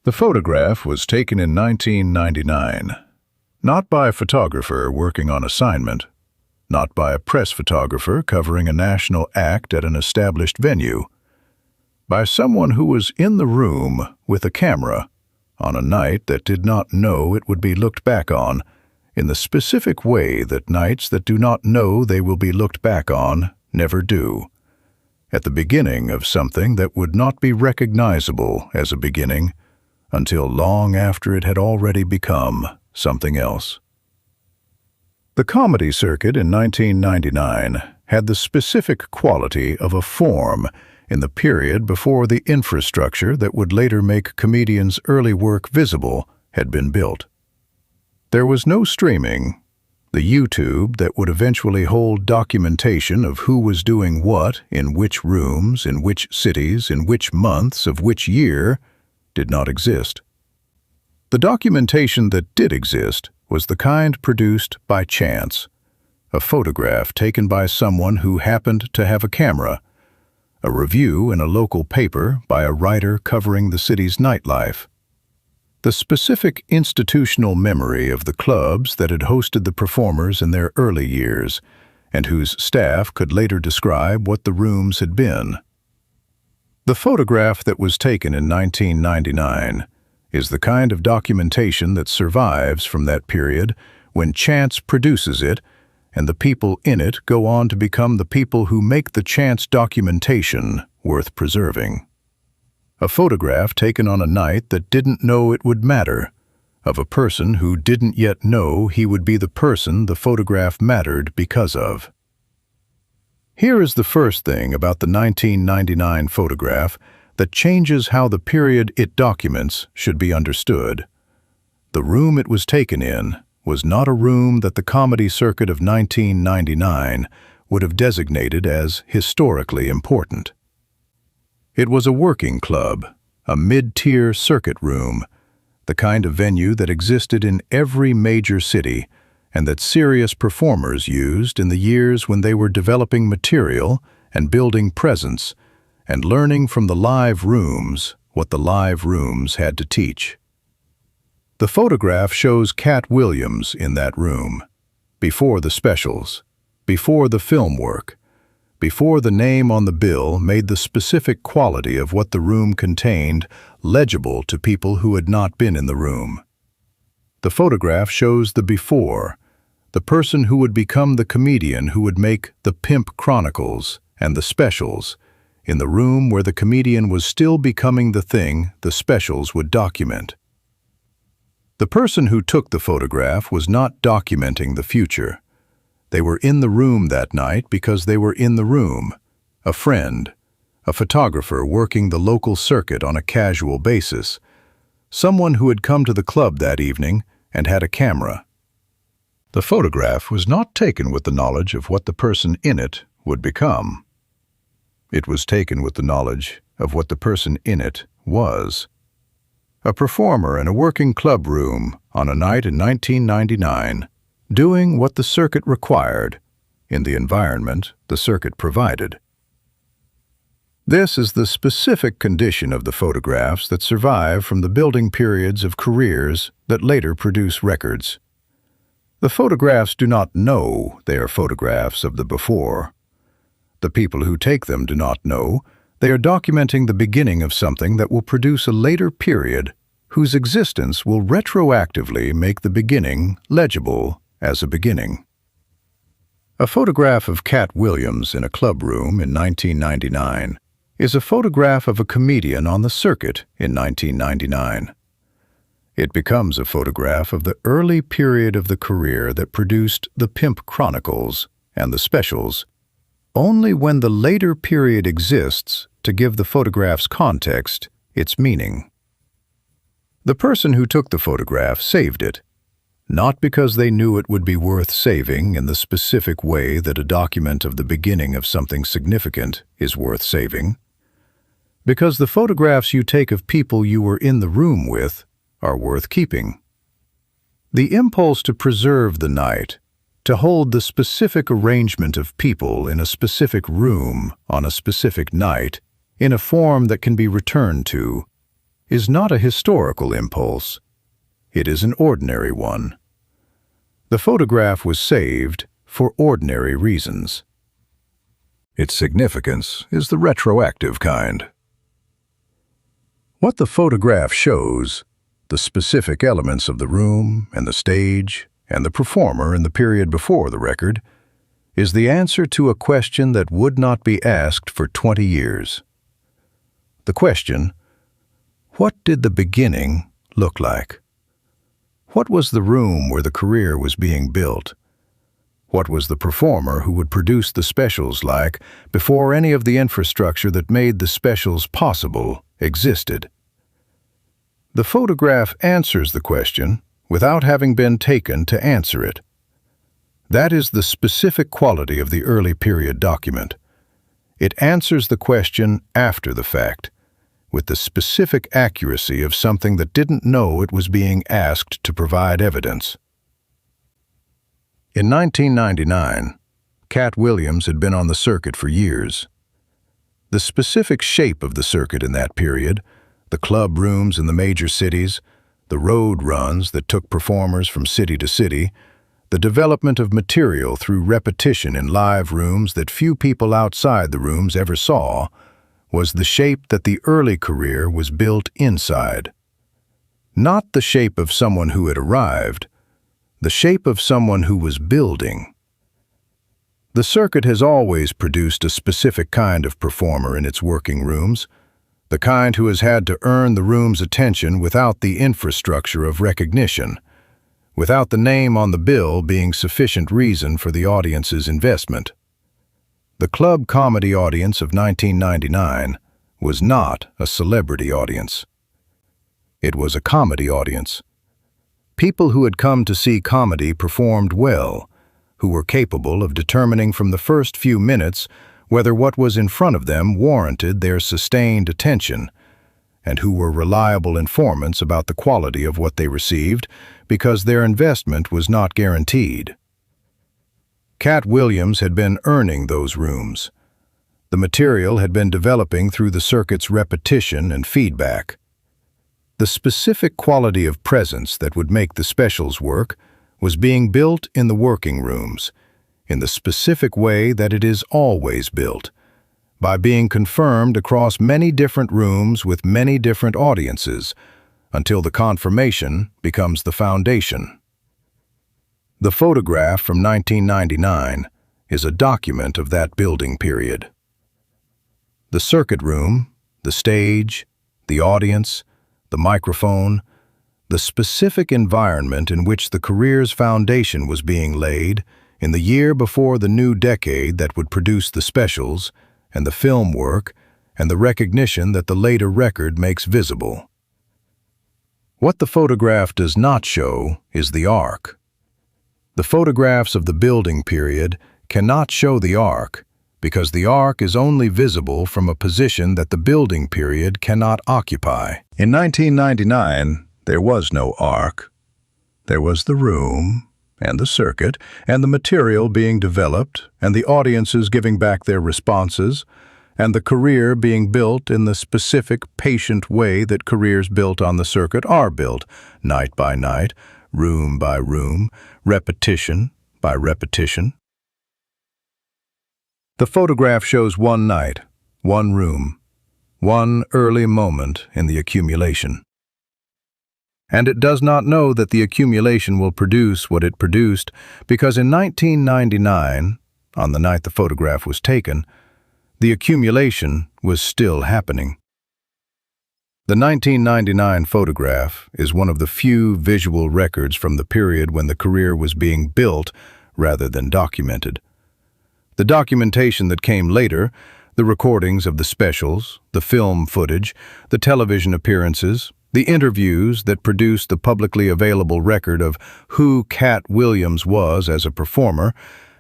The photograph was taken in 1999, not by a photographer working on assignment, not by a press photographer covering a national act at an established venue, by someone who was in the room with a camera on a night that did not know it would be looked back on in the specific way that nights that do not know they will be looked back on never do, at the beginning of something that would not be recognizable as a beginning until long after it had already become something else. The comedy circuit in 1999 had the specific quality of a form in the period before the infrastructure that would later make comedians' early work visible had been built. There was no streaming. The YouTube that would eventually hold documentation of who was doing what, in which rooms, in which cities, in which months of which year, did not exist. The documentation that did exist was the kind produced by chance, a photograph taken by someone who happened to have a camera, a review in a local paper by a writer covering the city's nightlife. The specific institutional memory of the clubs that had hosted the performers in their early years, and whose staff could later describe what the rooms had been. The photograph that was taken in 1999 is the kind of documentation that survives from that period when chance produces it, and the people in it go on to become the people who make the chance documentation worth preserving. A photograph taken on a night that didn't know it would matter, of a person who didn't yet know he would be the person the photograph mattered because of. Here is the first thing about the 1999 photograph that changes how the period it documents should be understood. The room it was taken in was not a room that the comedy circuit of 1999 would have designated as historically important. It was a working club, a mid-tier circuit room, the kind of venue that existed in every major city and that serious performers used in the years when they were developing material and building presence and learning from the live rooms what the live rooms had to teach. The photograph shows Katt Williams in that room, before the specials, before the film work, before the name on the bill made the specific quality of what the room contained legible to people who had not been in the room. The photograph shows the before, the person who would become the comedian who would make the Pimp Chronicles and the specials, in the room where the comedian was still becoming the thing the specials would document. The person who took the photograph was not documenting the future. They were in the room that night because they were in the room, a friend, a photographer working the local circuit on a casual basis, someone who had come to the club that evening and had a camera. The photograph was not taken with the knowledge of what the person in it would become. It was taken with the knowledge of what the person in it was. A performer in a working club room on a night in 1999, doing what the circuit required, in the environment the circuit provided. This is the specific condition of the photographs that survive from the building periods of careers that later produce records. The photographs do not know they are photographs of the before. The people who take them do not know they are documenting the beginning of something that will produce a later period whose existence will retroactively make the beginning legible as a beginning. A photograph of Katt Williams in a club room in 1999 is a photograph of a comedian on the circuit in 1999. It becomes a photograph of the early period of the career that produced the Pimp Chronicles and the specials, only when the later period exists to give the photograph's context its meaning. The person who took the photograph saved it, not because they knew it would be worth saving in the specific way that a document of the beginning of something significant is worth saving, because the photographs you take of people you were in the room with are worth keeping. The impulse to preserve the night, to hold the specific arrangement of people in a specific room on a specific night, in a form that can be returned to, is not a historical impulse. It is an ordinary one. The photograph was saved for ordinary reasons. Its significance is the retroactive kind. What the photograph shows, the specific elements of the room and the stage and the performer in the period before the record, is the answer to a question that would not be asked for 20 years. The question, what did the beginning look like? What was the room where the career was being built? What was the performer who would produce the specials like before any of the infrastructure that made the specials possible existed? The photograph answers the question without having been taken to answer it. That is the specific quality of the early period document. It answers the question after the fact, with the specific accuracy of something that didn't know it was being asked to provide evidence. In 1999, Katt Williams had been on the circuit for years. The specific shape of the circuit in that period, the club rooms in the major cities, the road runs that took performers from city to city, the development of material through repetition in live rooms that few people outside the rooms ever saw, was the shape that the early career was built inside. Not the shape of someone who had arrived, the shape of someone who was building. The circuit has always produced a specific kind of performer in its working rooms, the kind who has had to earn the room's attention without the infrastructure of recognition, without the name on the bill being sufficient reason for the audience's investment. The club comedy audience of 1999 was not a celebrity audience. It was a comedy audience. People who had come to see comedy performed well, who were capable of determining from the first few minutes whether what was in front of them warranted their sustained attention, and who were reliable informants about the quality of what they received because their investment was not guaranteed. Katt Williams had been earning those rooms. The material had been developing through the circuit's repetition and feedback. The specific quality of presence that would make the specials work was being built in the working rooms, in the specific way that it is always built, by being confirmed across many different rooms with many different audiences, until the confirmation becomes the foundation. The photograph from 1999 is a document of that building period. The circuit room, the stage, the audience, the microphone, the specific environment in which the career's foundation was being laid in the year before the new decade that would produce the specials and the film work and the recognition that the later record makes visible. What the photograph does not show is the arc. The photographs of the building period cannot show the arc because the arc is only visible from a position that the building period cannot occupy. In 1999, there was no arc. There was the room, and the circuit, and the material being developed, and the audiences giving back their responses, and the career being built in the specific, patient way that careers built on the circuit are built, night by night, room by room, repetition by repetition. The photograph shows one night, one room, one early moment in the accumulation. And it does not know that the accumulation will produce what it produced because in 1999, on the night the photograph was taken, the accumulation was still happening. The 1999 photograph is one of the few visual records from the period when the career was being built rather than documented. The documentation that came later, the recordings of the specials, the film footage, the television appearances, the interviews that produced the publicly available record of who Katt Williams was as a performer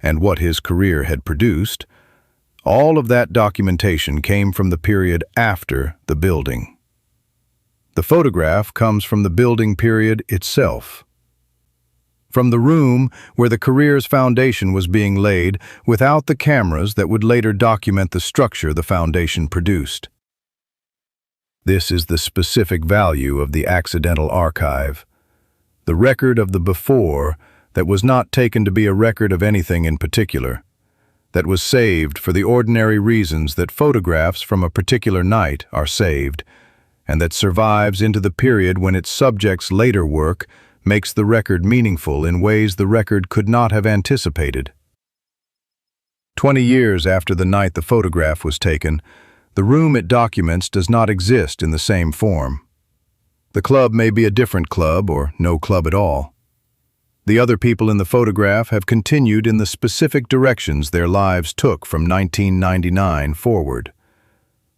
and what his career had produced, all of that documentation came from the period after the building. The photograph comes from the building period itself. From the room where the career's foundation was being laid without the cameras that would later document the structure the foundation produced. This is the specific value of the accidental archive, the record of the before that was not taken to be a record of anything in particular, that was saved for the ordinary reasons that photographs from a particular night are saved, and that survives into the period when its subject's later work makes the record meaningful in ways the record could not have anticipated. 20 years after the night the photograph was taken, the room it documents does not exist in the same form. The club may be a different club or no club at all. The other people in the photograph have continued in the specific directions their lives took from 1999 forward.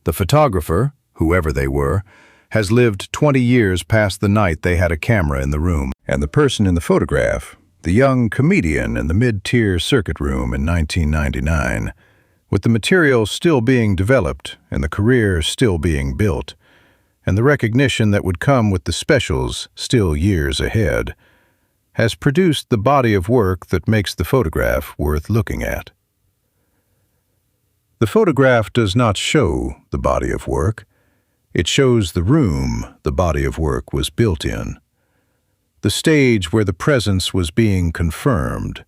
The photographer, whoever they were, has lived 20 years past the night they had a camera in the room. And the person in the photograph, the young comedian in the mid-tier circuit room in 1999, with the material still being developed and the career still being built, and the recognition that would come with the specials still years ahead, has produced the body of work that makes the photograph worth looking at. The photograph does not show the body of work. It shows the room the body of work was built in, the stage where the presence was being confirmed,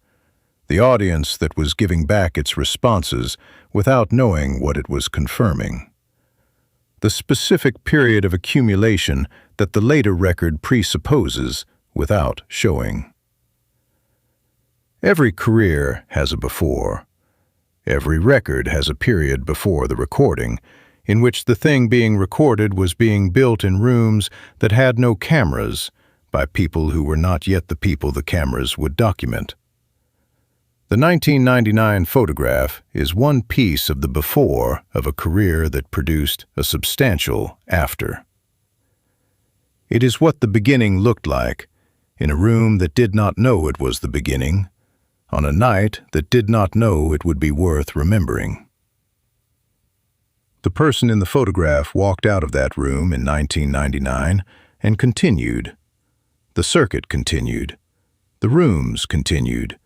the audience that was giving back its responses without knowing what it was confirming, the specific period of accumulation that the later record presupposes without showing. Every career has a before. Every record has a period before the recording, in which the thing being recorded was being built in rooms that had no cameras, by people who were not yet the people the cameras would document. The 1999 photograph is one piece of the before of a career that produced a substantial after. It is what the beginning looked like, in a room that did not know it was the beginning, on a night that did not know it would be worth remembering. The person in the photograph walked out of that room in 1999 and continued. The circuit continued. The rooms continued.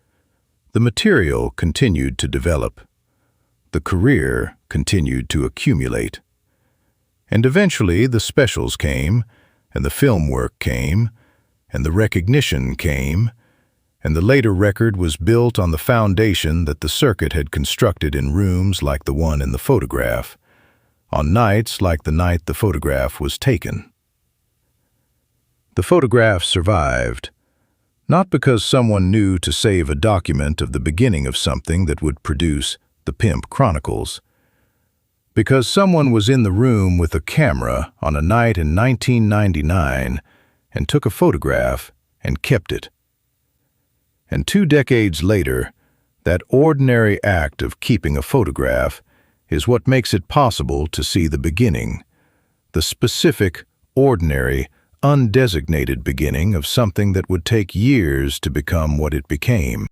The material continued to develop. The career continued to accumulate. And eventually the specials came, and the film work came, and the recognition came, and the later record was built on the foundation that the circuit had constructed in rooms like the one in the photograph, on nights like the night the photograph was taken. The photograph survived, not because someone knew to save a document of the beginning of something that would produce the Pimp Chronicles, because someone was in the room with a camera on a night in 1999 and took a photograph and kept it. And 2 decades later, that ordinary act of keeping a photograph is what makes it possible to see the beginning, the specific, ordinary, undesignated beginning of something that would take years to become what it became.